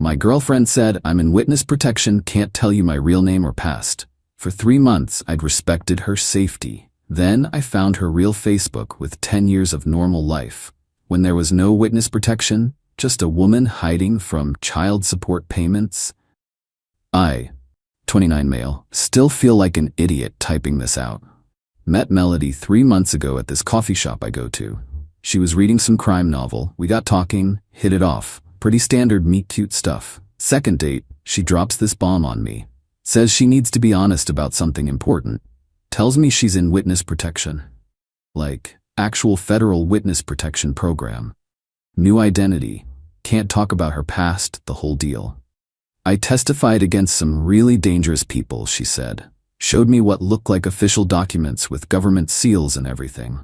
My girlfriend said I'm in witness protection, can't tell you my real name or past. For 3 months, I'd respected her safety. Then I found her real Facebook with 10 years of normal life. When there was no witness protection, just a woman hiding from child support payments. I, 29 male, still feel like an idiot typing this out. Met Melody 3 months ago at this coffee shop I go to. She was reading some crime novel. We got talking, hit it off. Pretty standard meet-cute stuff. Second date, she drops this bomb on me. Says she needs to be honest about something important. Tells me she's in witness protection. Like, actual federal witness protection program. New identity. Can't talk about her past, the whole deal. I testified against some really dangerous people, she said. Showed me what looked like official documents with government seals and everything.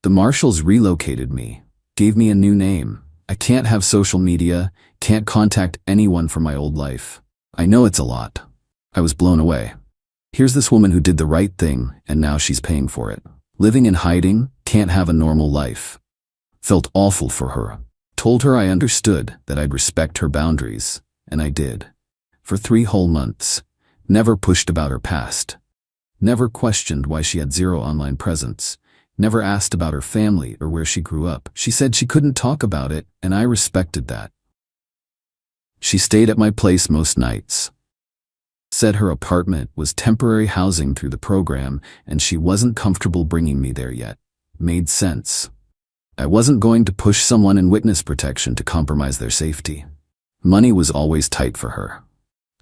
The marshals relocated me. Gave me a new name. I can't have social media, can't contact anyone from my old life. I know it's a lot. I was blown away. Here's this woman who did the right thing, and now she's paying for it. Living in hiding, can't have a normal life. Felt awful for her. Told her I understood, that I'd respect her boundaries, and I did. For 3 whole months. Never pushed about her past. Never questioned why she had 0 online presence. Never asked about her family or where she grew up. She said she couldn't talk about it, and I respected that. She stayed at my place most nights. Said her apartment was temporary housing through the program, and she wasn't comfortable bringing me there yet. Made sense. I wasn't going to push someone in witness protection to compromise their safety. Money was always tight for her.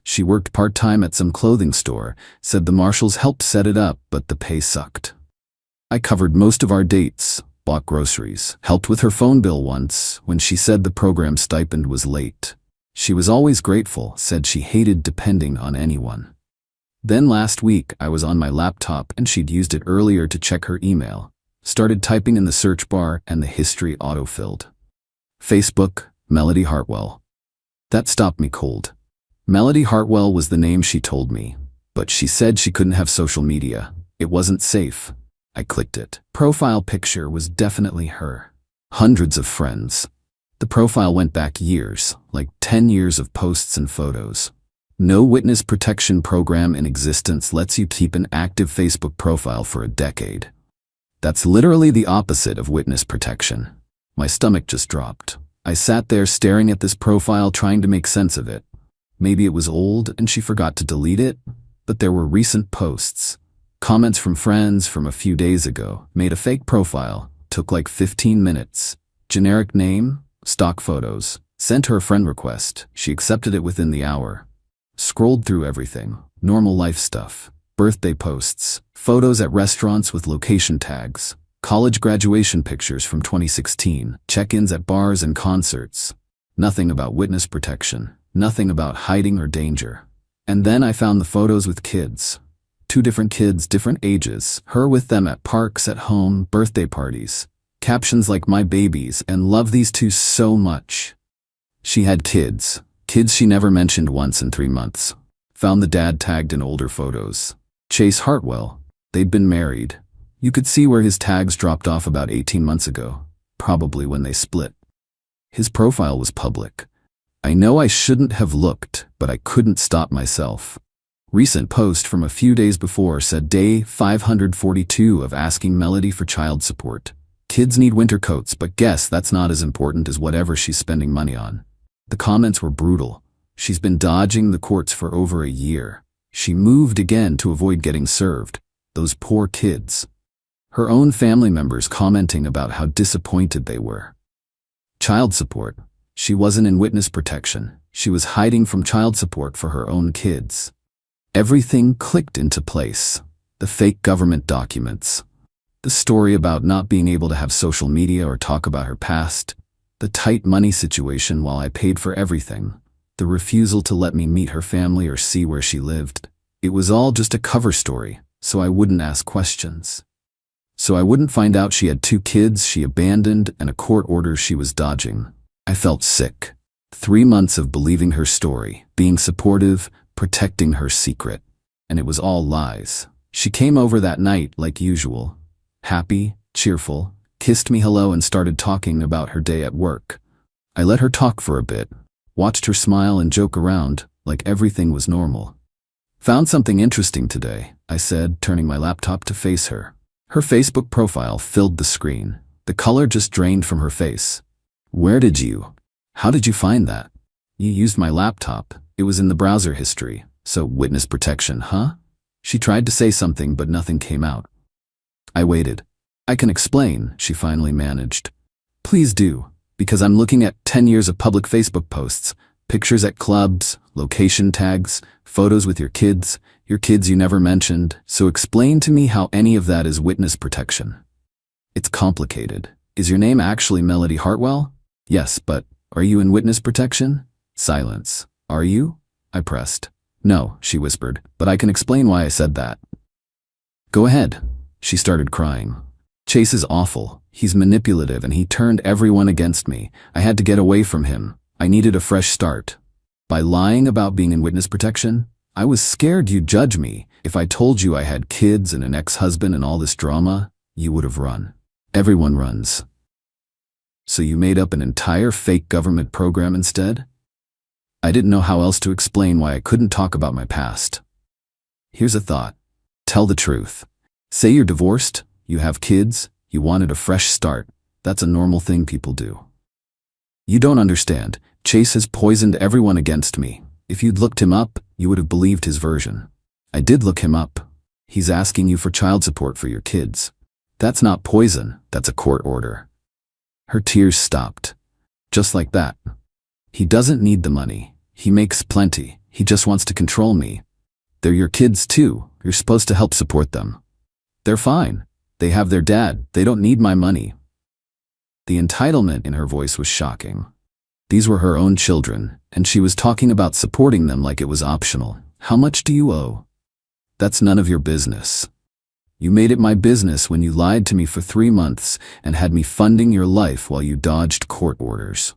She worked part-time at some clothing store, said the marshals helped set it up, but the pay sucked. I covered most of our dates, bought groceries, helped with her phone bill once when she said the program stipend was late. She was always grateful, said she hated depending on anyone. Then last week I was on my laptop and she'd used it earlier to check her email. Started typing in the search bar and the history autofilled. Facebook, Melody Hartwell. That stopped me cold. Melody Hartwell was the name she told me, but she said she couldn't have social media. It wasn't safe. I clicked it. Profile picture was definitely her. Hundreds of friends. The profile went back years, like 10 years of posts and photos. No witness protection program in existence lets you keep an active Facebook profile for a decade. That's literally the opposite of witness protection. My stomach just dropped. I sat there staring at this profile trying to make sense of it. Maybe it was old and she forgot to delete it, but there were recent posts. Comments from friends from a few days ago. Made a fake profile. Took like 15 minutes. Generic name, stock photos. Sent her a friend request. She accepted it within the hour. Scrolled through everything. Normal life stuff. Birthday posts. Photos at restaurants with location tags. College graduation pictures from 2016. Check-ins at bars and concerts. Nothing about witness protection. Nothing about hiding or danger. And then I found the photos with kids. 2 different kids, different ages. Her with them at parks, at home, birthday parties. Captions like "my babies" and "love these 2 so much." She had kids. Kids she never mentioned once in 3 months. Found the dad tagged in older photos. Chase Hartwell. They'd been married. You could see where his tags dropped off about 18 months ago. Probably when they split. His profile was public. I know I shouldn't have looked, but I couldn't stop myself. Recent post from a few days before said day 542 of asking Melody for child support. Kids need winter coats, but guess that's not as important as whatever she's spending money on. The comments were brutal. She's been dodging the courts for over a year. She moved again to avoid getting served. Those poor kids. Her own family members commenting about how disappointed they were. Child support. She wasn't in witness protection. She was hiding from child support for her own kids. Everything clicked into place. The fake government documents. The story about not being able to have social media or talk about her past. The tight money situation while I paid for everything. The refusal to let me meet her family or see where she lived. It was all just a cover story, so I wouldn't ask questions. So I wouldn't find out she had 2 kids she abandoned and a court order she was dodging. I felt sick. 3 months of believing her story, being supportive, protecting her secret. And it was all lies. She came over that night like usual. Happy, cheerful, kissed me hello and started talking about her day at work. I let her talk for a bit. Watched her smile and joke around, like everything was normal. Found something interesting today, I said, turning my laptop to face her. Her Facebook profile filled the screen. The color just drained from her face. How did you find that? You used my laptop. It was in the browser history. So witness protection, huh? She tried to say something, but nothing came out. I waited. I can explain, she finally managed. Please do, because I'm looking at 10 years of public Facebook posts, pictures at clubs, location tags, photos with your kids you never mentioned, so explain to me how any of that is witness protection. It's complicated. Is your name actually Melody Hartwell? Yes, but are you in witness protection? Silence. Are you? I pressed. No, she whispered, but I can explain why I said that. Go ahead. She started crying. Chase is awful. He's manipulative and he turned everyone against me. I had to get away from him. I needed a fresh start. By lying about being in witness protection, I was scared you'd judge me. If I told you I had kids and an ex-husband and all this drama, you would have run. Everyone runs. So you made up an entire fake government program instead? I didn't know how else to explain why I couldn't talk about my past. Here's a thought. Tell the truth. Say you're divorced, you have kids, you wanted a fresh start. That's a normal thing people do. You don't understand. Chase has poisoned everyone against me. If you'd looked him up, you would have believed his version. I did look him up. He's asking you for child support for your kids. That's not poison, that's a court order. Her tears stopped. Just like that. He doesn't need the money. He makes plenty. He just wants to control me. They're your kids too. You're supposed to help support them. They're fine. They have their dad. They don't need my money. The entitlement in her voice was shocking. These were her own children, and she was talking about supporting them like it was optional. How much do you owe? That's none of your business. You made it my business when you lied to me for 3 months and had me funding your life while you dodged court orders.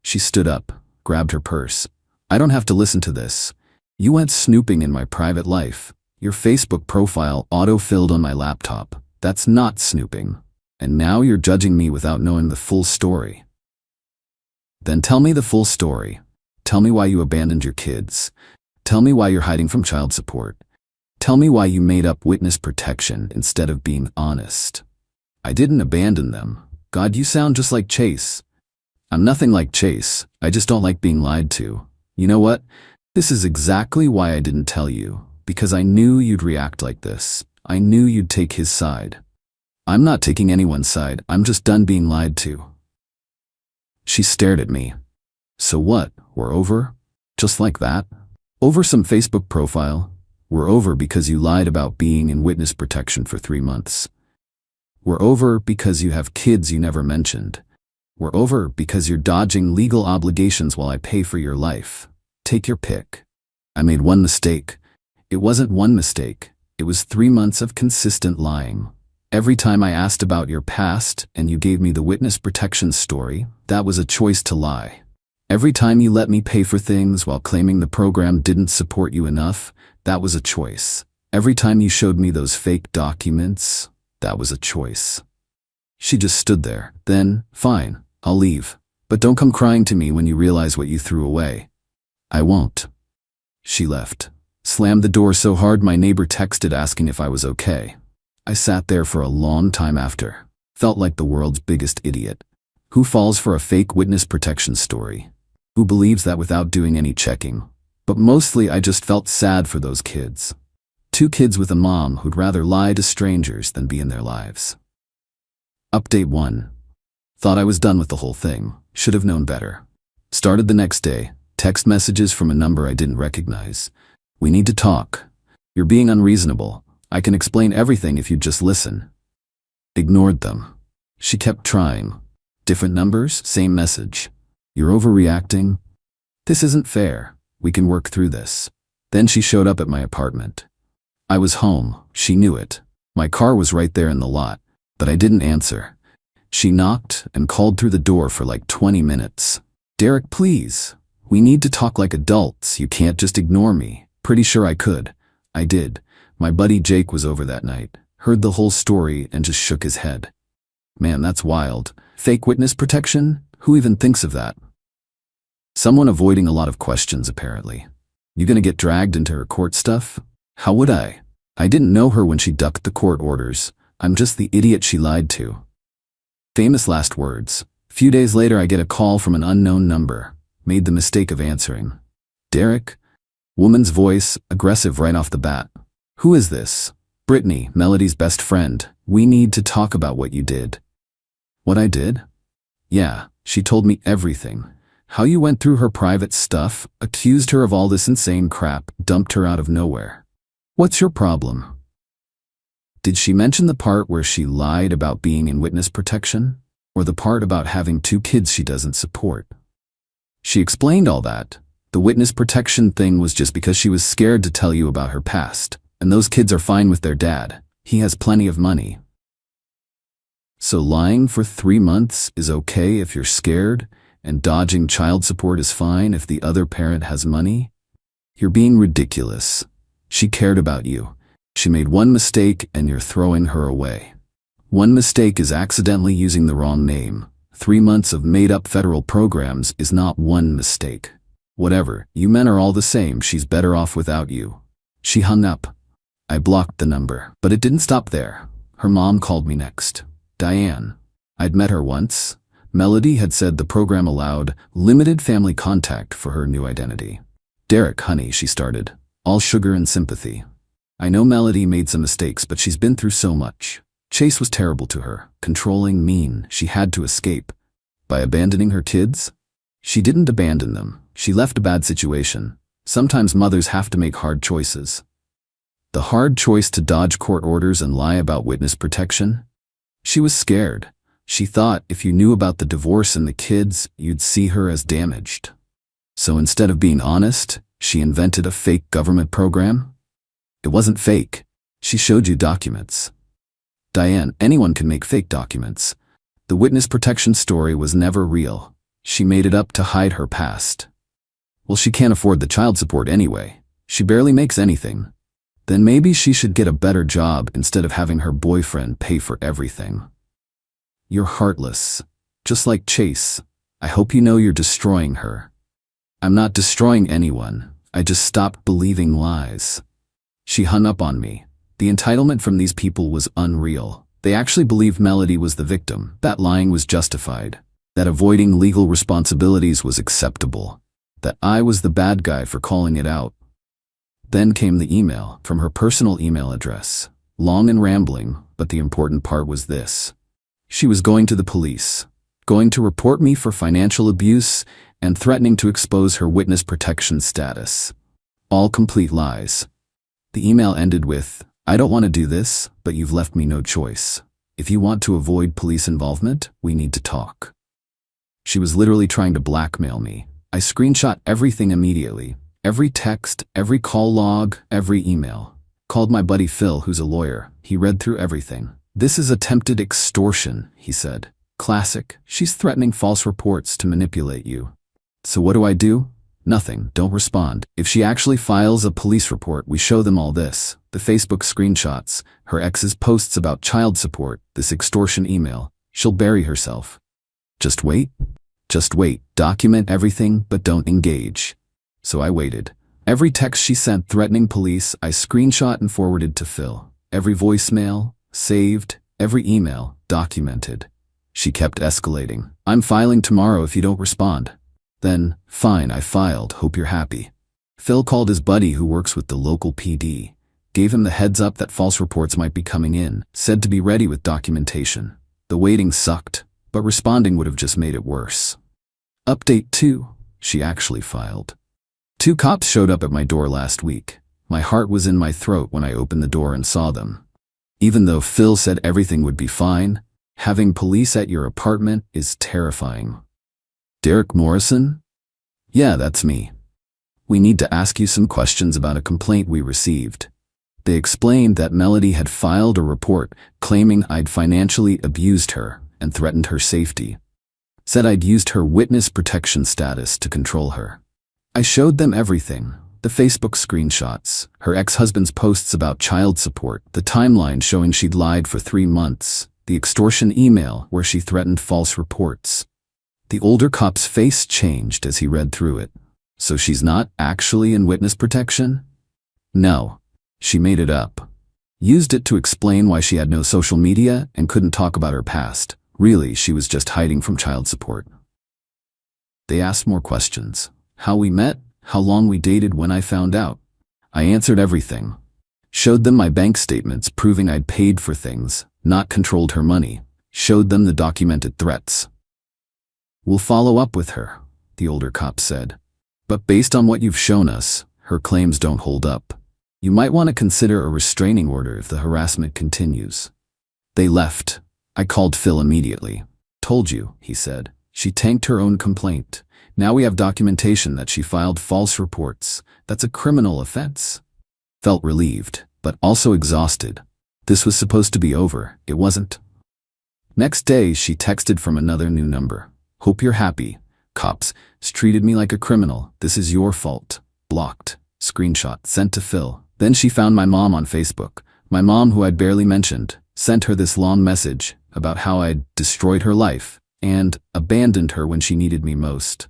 She stood up, grabbed her purse. I don't have to listen to this. You went snooping in my private life. Your Facebook profile auto-filled on my laptop. That's not snooping. And now you're judging me without knowing the full story. Then tell me the full story. Tell me why you abandoned your kids. Tell me why you're hiding from child support. Tell me why you made up witness protection instead of being honest. I didn't abandon them. God, you sound just like Chase. I'm nothing like Chase. I just don't like being lied to. You know what? This is exactly why I didn't tell you. Because I knew you'd react like this. I knew you'd take his side. I'm not taking anyone's side. I'm just done being lied to. She stared at me. So what? We're over? Just like that? Over some Facebook profile? We're over because you lied about being in witness protection for 3 months. We're over because you have kids you never mentioned. We're over because you're dodging legal obligations while I pay for your life. Take your pick. I made one mistake. It wasn't one mistake. It was 3 months of consistent lying. Every time I asked about your past and you gave me the witness protection story, that was a choice to lie. Every time you let me pay for things while claiming the program didn't support you enough, that was a choice. Every time you showed me those fake documents, that was a choice. She just stood there. Then, fine, I'll leave. But don't come crying to me when you realize what you threw away. I won't. She left. Slammed the door so hard my neighbor texted asking if I was okay. I sat there for a long time after. Felt like the world's biggest idiot. Who falls for a fake witness protection story? Who believes that without doing any checking? But mostly I just felt sad for those kids. 2 kids with a mom who'd rather lie to strangers than be in their lives. Update 1. Thought I was done with the whole thing. Should have known better. Started the next day. Text messages from a number I didn't recognize. We need to talk. You're being unreasonable. I can explain everything if you just listen. Ignored them. She kept trying. Different numbers, same message. You're overreacting. This isn't fair. We can work through this. Then she showed up at my apartment. I was home. She knew it. My car was right there in the lot, but I didn't answer. She knocked and called through the door for like 20 minutes. Derek, please. We need to talk like adults. You can't just ignore me. Pretty sure I could. I did. My buddy Jake was over that night, heard the whole story and just shook his head. Man, that's wild. Fake witness protection? Who even thinks of that? Someone avoiding a lot of questions, apparently. You gonna get dragged into her court stuff? How would I? I didn't know her when she ducked the court orders. I'm just the idiot she lied to. Famous last words. Few days later, I get a call from an unknown number. Made the mistake of answering. Derek? Woman's voice, aggressive right off the bat. Who is this? Brittany, Melody's best friend. We need to talk about what you did. What I did? Yeah, she told me everything. How you went through her private stuff, accused her of all this insane crap, dumped her out of nowhere. What's your problem? Did she mention the part where she lied about being in witness protection? Or the part about having 2 kids she doesn't support? She explained all that. The witness protection thing was just because she was scared to tell you about her past, and those kids are fine with their dad. He has plenty of money. So lying for 3 months is okay if you're scared, and dodging child support is fine if the other parent has money? You're being ridiculous. She cared about you. She made one mistake and you're throwing her away. One mistake is accidentally using the wrong name. 3 months of made-up federal programs is not one mistake. Whatever, you men are all the same. She's better off without you. She hung up. I blocked the number, but it didn't stop there. Her mom called me next. Diane. I'd met her once. Melody had said the program allowed limited family contact for her new identity. Derek, honey, she started. All sugar and sympathy. I know Melody made some mistakes, but she's been through so much. Chase was terrible to her, controlling, mean. She had to escape. By abandoning her kids? She didn't abandon them. She left a bad situation. Sometimes mothers have to make hard choices. The hard choice to dodge court orders and lie about witness protection? She was scared. She thought if you knew about the divorce and the kids, you'd see her as damaged. So instead of being honest, she invented a fake government program? It wasn't fake. She showed you documents. Diane, anyone can make fake documents. The witness protection story was never real. She made it up to hide her past. Well, she can't afford the child support anyway. She barely makes anything. Then maybe she should get a better job instead of having her boyfriend pay for everything. You're heartless. Just like Chase. I hope you know you're destroying her. I'm not destroying anyone. I just stopped believing lies. She hung up on me. The entitlement from these people was unreal. They actually believed Melody was the victim, that lying was justified, that avoiding legal responsibilities was acceptable, that I was the bad guy for calling it out. Then came the email from her personal email address. Long and rambling, but the important part was this. She was going to the police, going to report me for financial abuse and threatening to expose her witness protection status. All complete lies. The email ended with, I don't want to do this, but you've left me no choice. If you want to avoid police involvement, we need to talk. She was literally trying to blackmail me. I screenshot everything immediately. Every text, every call log, every email. Called my buddy Phil, who's a lawyer. He read through everything. This is attempted extortion, he said. Classic. She's threatening false reports to manipulate you. So what do? Nothing. Don't respond. If she actually files a police report, we show them all this. The Facebook screenshots, her ex's posts about child support, this extortion email. She'll bury herself. Just wait. Just wait. Document everything, but don't engage. So I waited. Every text she sent threatening police, I screenshot and forwarded to Phil. Every voicemail, saved. Every email, documented. She kept escalating. I'm filing tomorrow if you don't respond. Then, fine, I filed, hope you're happy. Phil called his buddy who works with the local PD, gave him the heads up that false reports might be coming in, said to be ready with documentation. The waiting sucked, but responding would have just made it worse. Update 2. She actually filed. 2 cops showed up at my door last week. My heart was in my throat when I opened the door and saw them. Even though Phil said everything would be fine, having police at your apartment is terrifying. Derek Morrison? Yeah, that's me. We need to ask you some questions about a complaint we received. They explained that Melody had filed a report claiming I'd financially abused her and threatened her safety. Said I'd used her witness protection status to control her. I showed them everything. The Facebook screenshots, her ex-husband's posts about child support, the timeline showing she'd lied for 3 months, the extortion email where she threatened false reports. The older cop's face changed as he read through it. So she's not actually in witness protection? No. She made it up. Used it to explain why she had no social media and couldn't talk about her past. Really, she was just hiding from child support. They asked more questions. How we met, how long we dated when I found out. I answered everything. Showed them my bank statements proving I'd paid for things, not controlled her money. Showed them the documented threats. We'll follow up with her, the older cop said. But based on what you've shown us, her claims don't hold up. You might want to consider a restraining order if the harassment continues. They left. I called Phil immediately. Told you, he said. She tanked her own complaint. Now we have documentation that she filed false reports. That's a criminal offense. Felt relieved, but also exhausted. This was supposed to be over. It wasn't. Next day, she texted from another new number. Hope you're happy. Cops treated me like a criminal. This is your fault. Blocked. Screenshot sent to Phil. Then she found my mom on Facebook. My mom, who I'd barely mentioned, sent her this long message about how I'd destroyed her life and abandoned her when she needed me most.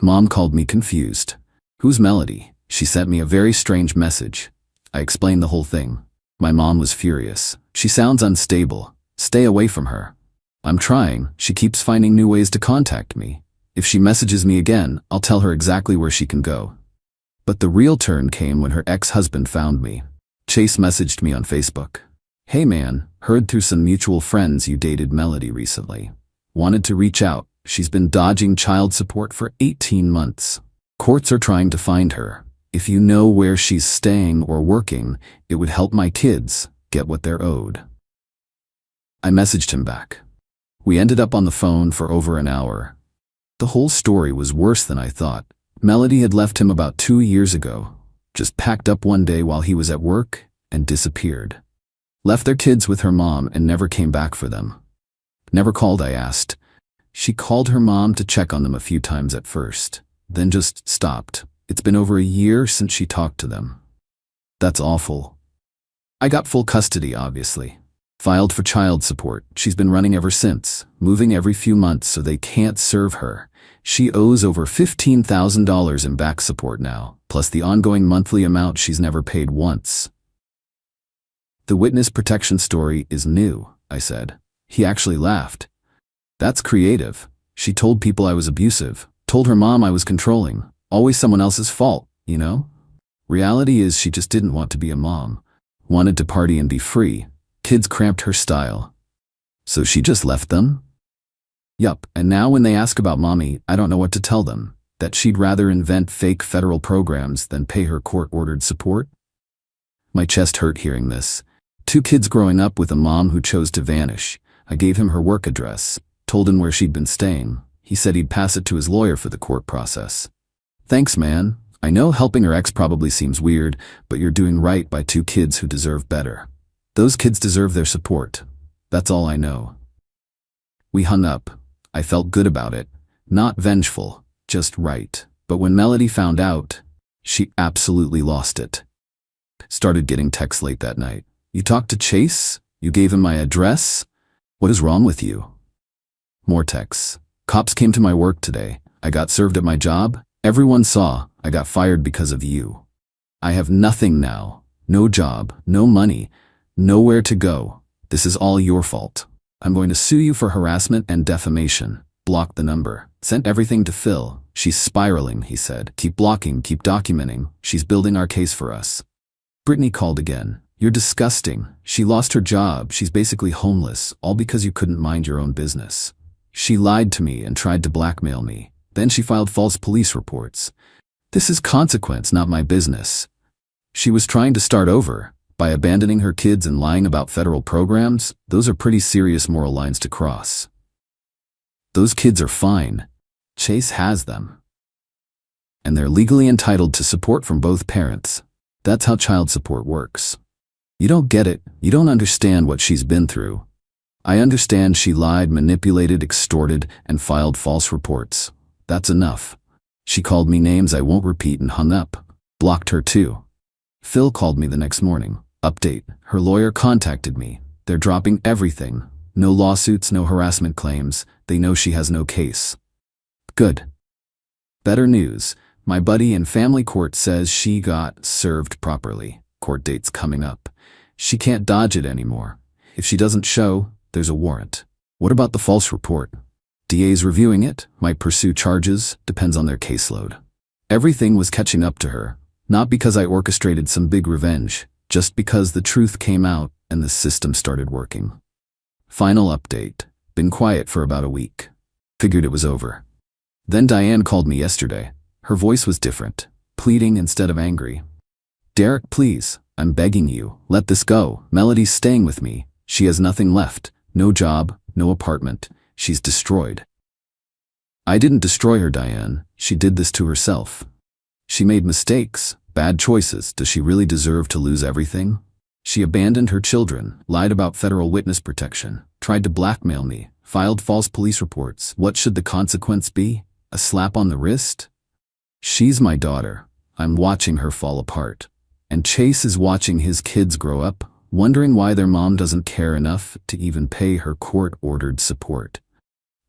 Mom called me confused. Who's Melody? She sent me a very strange message. I explained the whole thing. My mom was furious. She sounds unstable. Stay away from her. I'm trying. She keeps finding new ways to contact me. If she messages me again, I'll tell her exactly where she can go. But the real turn came when her ex-husband found me. Chase messaged me on Facebook. Hey man, heard through some mutual friends you dated Melody recently. Wanted to reach out. She's been dodging child support for 18 months. Courts are trying to find her. If you know where she's staying or working, it would help my kids get what they're owed. I messaged him back. We ended up on the phone for over an hour. The whole story was worse than I thought. Melody had left him about 2 years ago, just packed up one day while he was at work and disappeared. Left their kids with her mom and never came back for them. Never called, I asked. She called her mom to check on them a few times at first, then just stopped. It's been over a year since she talked to them. That's awful. I got full custody, obviously. Filed for child support. She's been running ever since, moving every few months so they can't serve her. She owes over $15,000 in back support now, plus the ongoing monthly amount she's never paid once. The witness protection story is new, I said. He actually laughed. That's creative. She told people I was abusive, told her mom I was controlling. Always someone else's fault, you know? Reality is she just didn't want to be a mom. Wanted to party and be free. Kids cramped her style. So she just left them? Yup, and now when they ask about mommy, I don't know what to tell them. That she'd rather invent fake federal programs than pay her court-ordered support? My chest hurt hearing this. 2 kids growing up with a mom who chose to vanish. I gave him her work address, told him where she'd been staying. He said he'd pass it to his lawyer for the court process. Thanks, man. I know helping her ex probably seems weird, but you're doing right by 2 kids who deserve better. Those kids deserve their support. That's all I know. We hung up. I felt good about it. Not vengeful, just right. But when Melody found out, she absolutely lost it. Started getting texts late that night. You talked to Chase? You gave him my address? What is wrong with you? More texts. Cops came to my work today. I got served at my job. Everyone saw I got fired because of you. I have nothing now. No job, no money, nowhere to go. This is all your fault. I'm going to sue you for harassment and defamation. Blocked the number. Sent everything to Phil. She's spiraling, he said. Keep blocking, keep documenting. She's building our case for us. Brittany called again. You're disgusting. She lost her job. She's basically homeless, all because you couldn't mind your own business. She lied to me and tried to blackmail me. Then she filed false police reports. This is consequence, not my business. She was trying to start over. By abandoning her kids and lying about federal programs, those are pretty serious moral lines to cross. Those kids are fine. Chase has them. And they're legally entitled to support from both parents. That's how child support works. You don't get it. You don't understand what she's been through. I understand she lied, manipulated, extorted, and filed false reports. That's enough. She called me names I won't repeat and hung up. Blocked her too. Phil called me the next morning. Update. Her lawyer contacted me. They're dropping everything. No lawsuits, no harassment claims. They know she has no case. Good. Better news. My buddy in family court says she got served properly. Court date's coming up. She can't dodge it anymore. If she doesn't show, there's a warrant. What about the false report? DA's reviewing it, might pursue charges, depends on their caseload. Everything was catching up to her, not because I orchestrated some big revenge, just because the truth came out and the system started working. Final update. Been quiet for about a week. Figured it was over. Then Diane called me yesterday. Her voice was different, pleading instead of angry. Derek, please, I'm begging you, let this go. Melody's staying with me. She has nothing left. No job, no apartment. She's destroyed. I didn't destroy her, Diane. She did this to herself. She made mistakes, bad choices. Does she really deserve to lose everything? She abandoned her children, lied about federal witness protection, tried to blackmail me, filed false police reports. What should the consequence be? A slap on the wrist? She's my daughter. I'm watching her fall apart. And Chase is watching his kids grow up, wondering why their mom doesn't care enough to even pay her court-ordered support.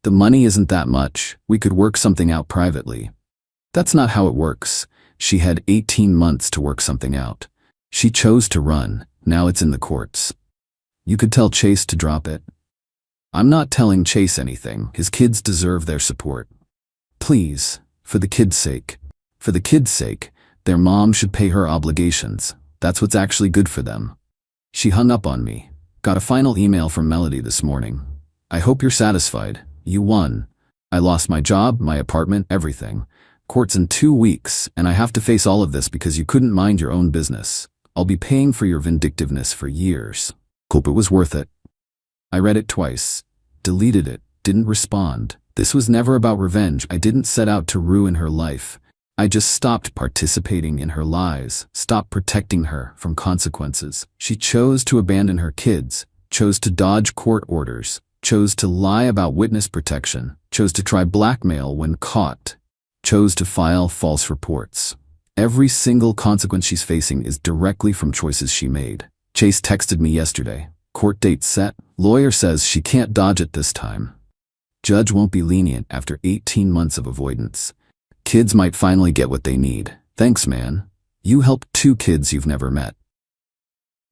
The money isn't that much. We could work something out privately. That's not how it works. She had 18 months to work something out. She chose to run. Now it's in the courts. You could tell Chase to drop it. I'm not telling Chase anything. His kids deserve their support. Please, for the kids' sake. For the kids' sake, their mom should pay her obligations. That's what's actually good for them. She hung up on me. Got a final email from Melody this morning. I hope you're satisfied. You won. I lost my job, my apartment, everything. Court's in 2 weeks, and I have to face all of this because you couldn't mind your own business. I'll be paying for your vindictiveness for years. Hope it was worth it. I read it twice, deleted it, didn't respond. This was never about revenge. I didn't set out to ruin her life. I just stopped participating in her lies, stopped protecting her from consequences. She chose to abandon her kids, chose to dodge court orders, chose to lie about witness protection, chose to try blackmail when caught, chose to file false reports. Every single consequence she's facing is directly from choices she made. Chase texted me yesterday. Court date set. Lawyer says she can't dodge it this time. Judge won't be lenient after 18 months of avoidance. Kids might finally get what they need. Thanks, man. You helped 2 kids you've never met.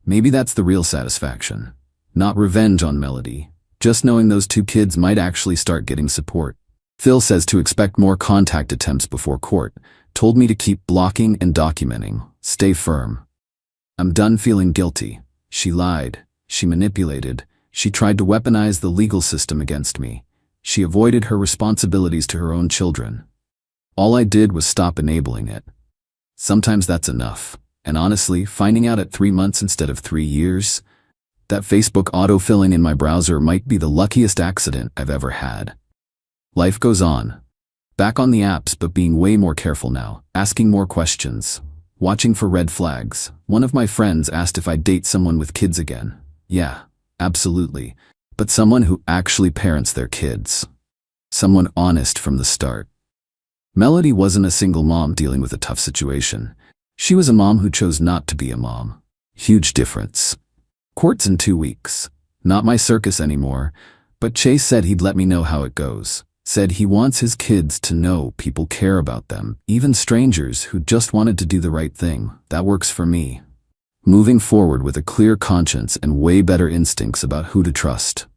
Maybe that's the real satisfaction. Not revenge on Melody. Just knowing those 2 kids might actually start getting support. Phil says to expect more contact attempts before court. Told me to keep blocking and documenting. Stay firm. I'm done feeling guilty. She lied. She manipulated. She tried to weaponize the legal system against me. She avoided her responsibilities to her own children. All I did was stop enabling it. Sometimes that's enough. And honestly, finding out at 3 months instead of 3 years, that Facebook autofilling in my browser might be the luckiest accident I've ever had. Life goes on. Back on the apps, but being way more careful now, asking more questions, watching for red flags. One of my friends asked if I'd date someone with kids again. Yeah, absolutely. But someone who actually parents their kids. Someone honest from the start. Melody wasn't a single mom dealing with a tough situation. She was a mom who chose not to be a mom. Huge difference. Court's in 2 weeks. Not my circus anymore, but Chase said he'd let me know how it goes. Said he wants his kids to know people care about them, even strangers who just wanted to do the right thing. That works for me. Moving forward with a clear conscience and way better instincts about who to trust.